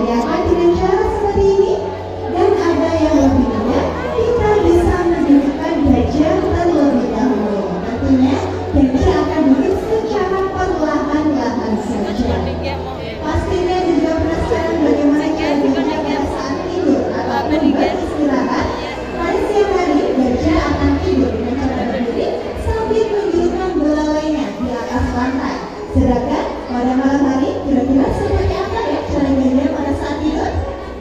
dirayakan dengan cara seperti ini, dan ada yang lebih mudah, kita bisa mendudukkan gajah terlebih dahulu. Tentunya gajah akan duduk secara perlahan-lahan saja. Pastinya juga penasaran bagaimana cara gajah pada saat tidur ataupun beristirahat. Pada siang hari, gajah akan tidur dengan cara berdiri sambil menjulurkan belalainya di atas lantai. Sedangkan pada malam hari, kira-kira seperti apa ya cara gajah pada saat tidur?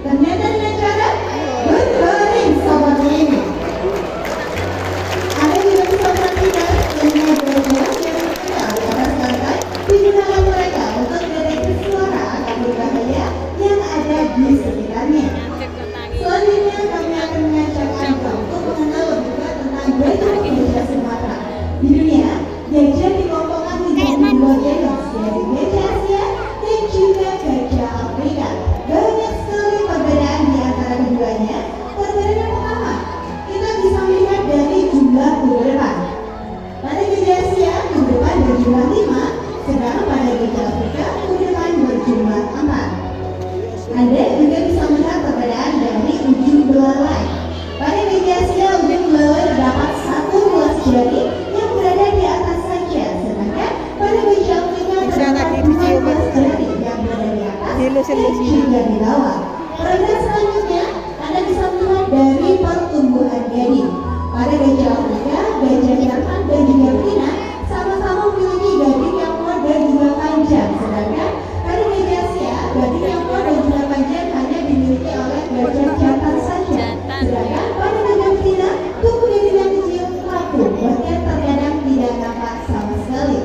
Ternyata dengan cara berbaring seperti ini. Ada juga pesawat tidak dengan gajah yang terkenal di atas lantai digunakan mereka untuk mendeteksi suara atau berbahaya yang ada di sekitarnya. Selanjutnya kami akan mengajak Anda untuk mengenal lebih dekat tentang gajah Sumatera. Di dunia, gajah dikelompokkan menjadi dua genus, yaitu gajah Asia dan juga gajah Afrika. Banyak sekali perbedaan di antara keduanya. Perbedaan yang pertama, kita bisa melihat dari jumlah kuku depan. Pada gajah Asia, kuku depan berjumlah 5, sedangkan pada gajah Afrika, kuku depan berjumlah 4. Anda juga bisa melihat perbedaan dari ujung belalai. Pada gajah Asia, ujung belalai terdapat satu ruas jari yang berada di atas saja, sedangkan pada gajah Afrika terdapat 2 ruas jari yang berada di atas dan juga di bawah. Perbedaan selanjutnya, Anda bisa melihat dari pertumbuhan gading. Pada gajah Afrika, gajah jantan dan juga betina sama-sama memiliki gading yang kuat dan juga panjang, sedangkan pada gajah Asia, gading yang kuat dan juga panjang hanya dimiliki oleh gajah jantan saja. Sedangkan pada gajah betina, tubuh gading yang kecil rapuh, bahkan terkadang tidak nampak sama sekali.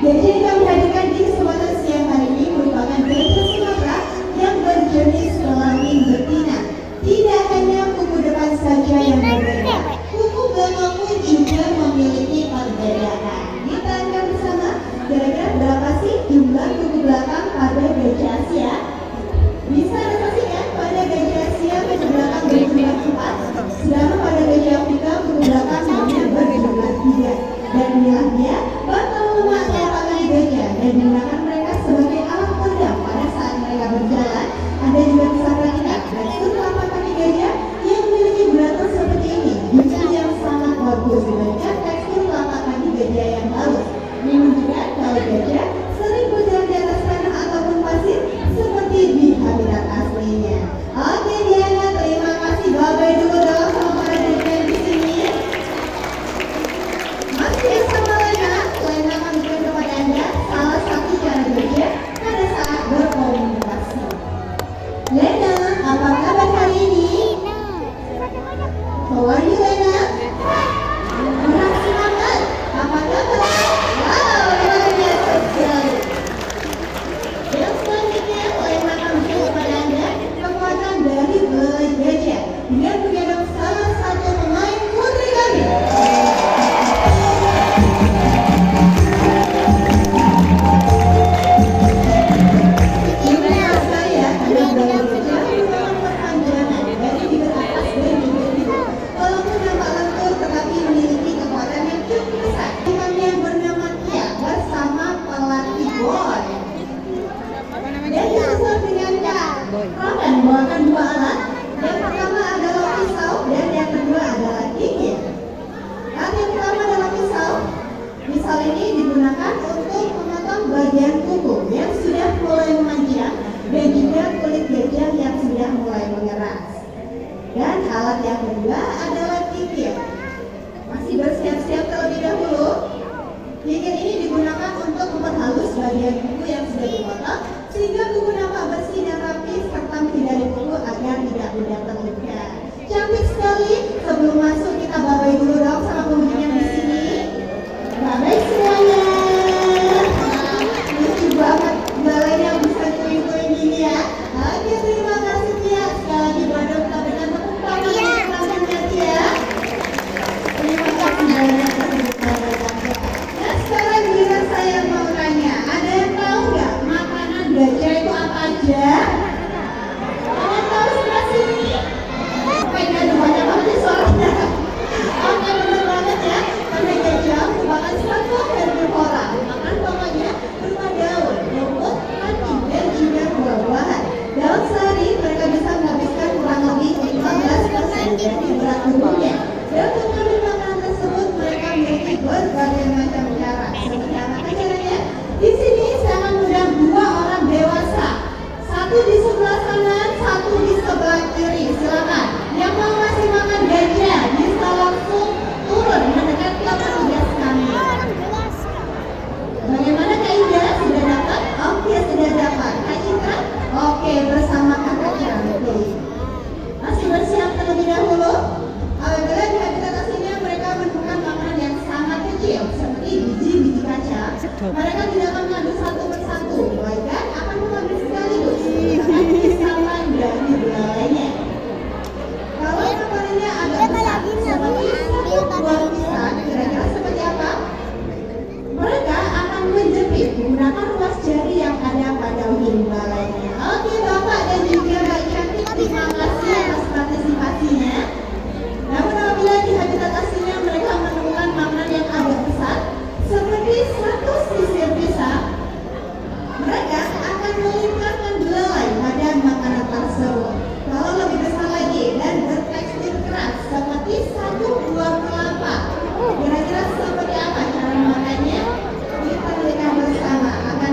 Gajah yang kami hadirkan di kesempatan siang hari ini merupakan gajah Sumatera yang berjenis kelamin betina. Tidak hanya kuku depan saja yang berbeda, kuku belakang pun juga memiliki perbedaan. Kita akan bersama, kira-kira berapa sih jumlah kuku belakang pada gajah Asia? Bisa Anda saksikan pada gajah Asia kuku belakang berjumlah 4, sedangkan pada gajah Afrika kuku belakang hanya berjumlah 3. Dan inilah dia batang lemak telapak kaki gajah dan digunakan mereka sebagai alat peredam pada saat mereka berjalan. Anda juga bisa perhatikan tekstur telapak kaki gajah yang memiliki bulatan seperti ini, justru yang sangat bagus dibandingkan tekstur telapak kaki gajah yang halus. Ini menunjukkan kalau gajah sering berjalan di atas tanah ataupun pasir seperti di habitat aslinya. Oke Diana, terima kasih. Bye-bye dulu dong sama para gajah di sini. Masih bersama Lena akan memberikan kepada Anda salah satu cara gajah pada saat berkomunikasi. Lena, apa kabar hari ini? How are you, Lena? Kurang semangat. Apa kabar? Wow, luar biasa sekali. Yang selanjutnya, Lena akan memberikan kepada Anda kekuatan dari belalai gajah dengan menggendong salah satu pemain putri kami. Membawakan 2 alat. Yang pertama adalah pisau dan yang kedua adalah gigi. Alat yang pertama adalah pisau. Pisau ini digunakan untuk memotong bagian kuku yang sudah mulai memanjang dan juga kulit gajah yang sudah mulai mengeras. Dan alat yang kedua adalah gigi. Masih bersiap-siap terlebih dahulu. Gigi ini digunakan untuk memperhalus bagian kuku yang sudah dipotong sehingga kuku nampak bersih dan rapi serta menghindari kuku agar tidak mudah terluka. Cantik sekali. Sebelum masuk kita bye-bye dulu dong sama pengunjung yang di sini. Bye-bye semuanya. Lucu banget balai yang bisa kering-kering gini ya. Oke, terima kasih Tia. Sekali lagi boleh kita berikan tepuk tangan untuk teman-temannya Tia. Terima kasih banyak untuk kebersamaan. Nah sekarang giliran saya mau tanya, ada yang tahu nggak makanan gajah itu apa Mereka tidak akan mengambil satu persatu, melainkan akan mengambil sekaligus tetapi saman dari belalainya. Kalau kepalanya agak besar, seperti satu buah pisang, kira-kira seperti apa? Mereka akan menjepit menggunakan ruas jari yang ada pada ujung belalainya. Oke Bapak dan juga Mbak Cantik, terima kasih atas partisipasinya. Namun apabila di habitat aslinya mereka menemukan makanan yang agak besar, seperti satu sisir pisang, mereka akan melingkarkan belalai pada makanan tersebut. Kalau lebih besar lagi dan bertekstur keras, seperti satu buah kelapa, kira-kira seperti apa cara memakannya? Kita lihat bersama. Akan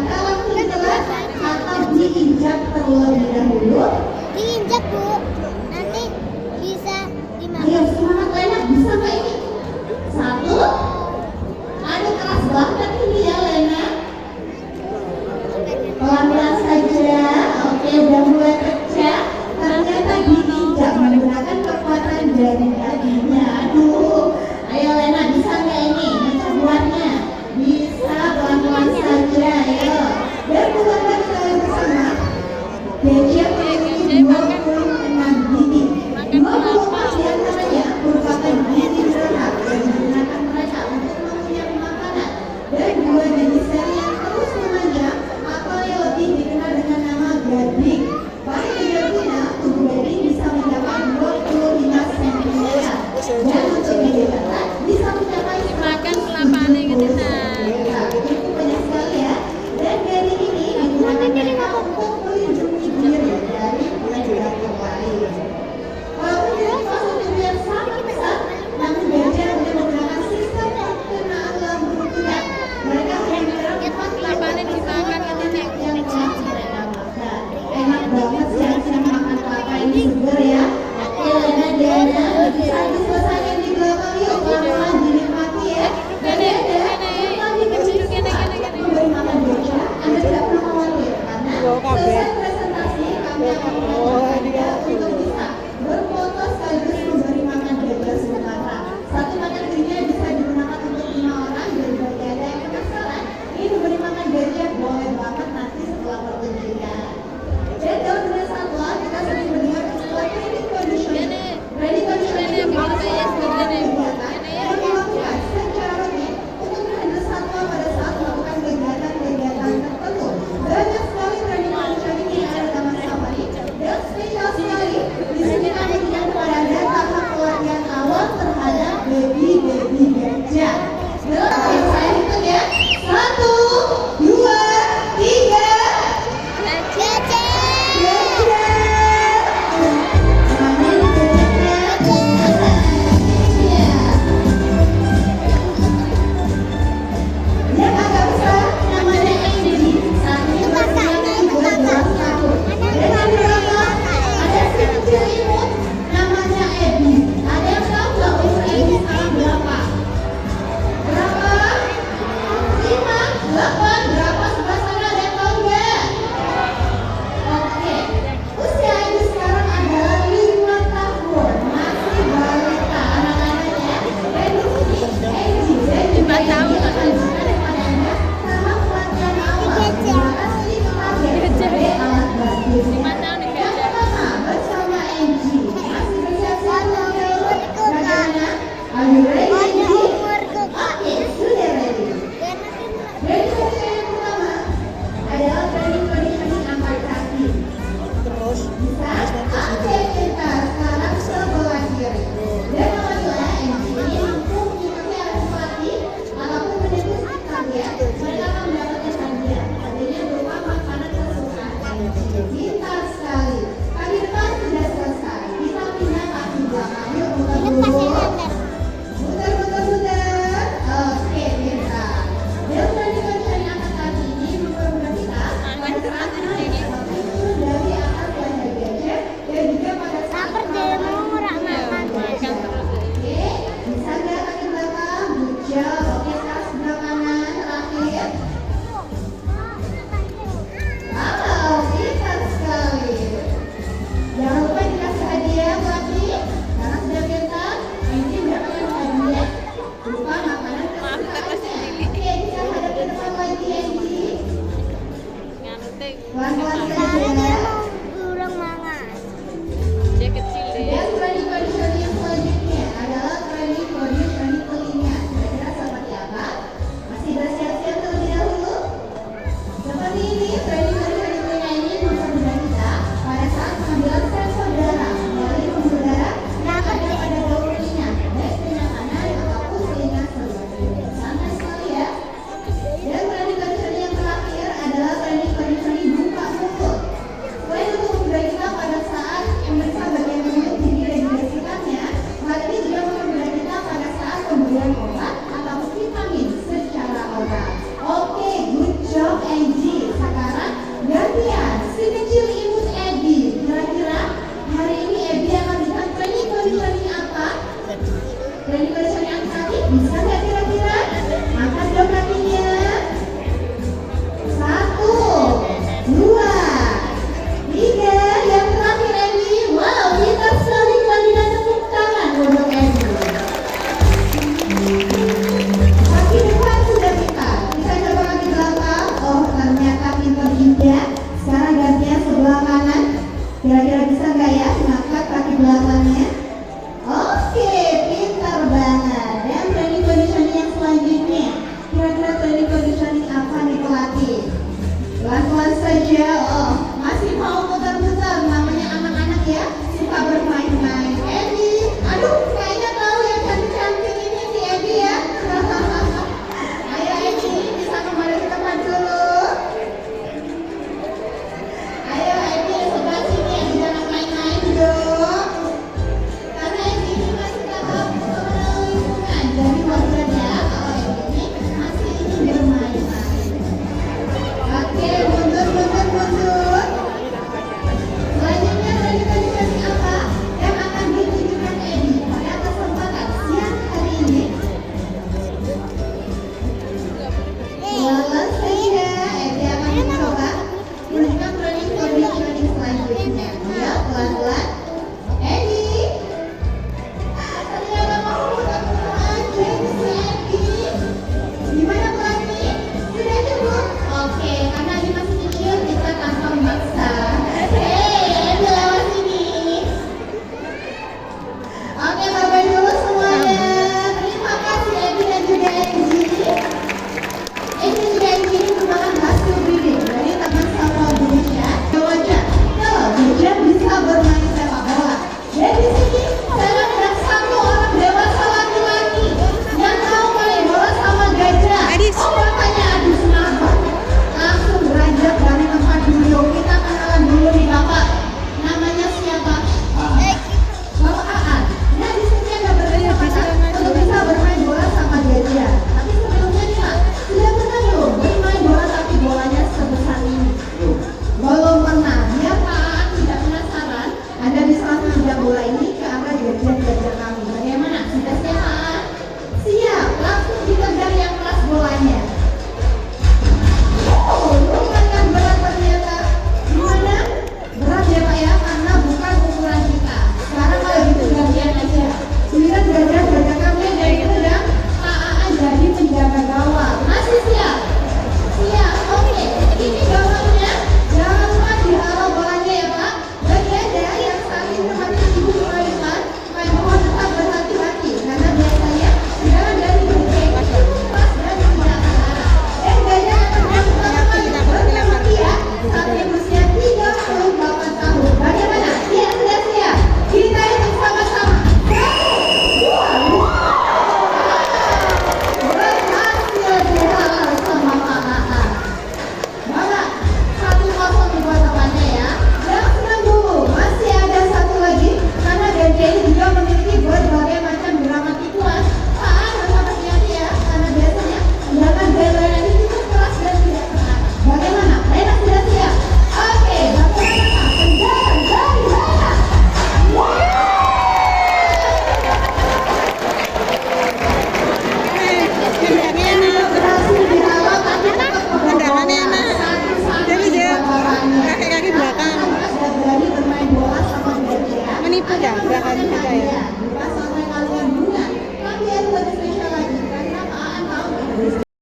Pelan-pelan saja. Oh.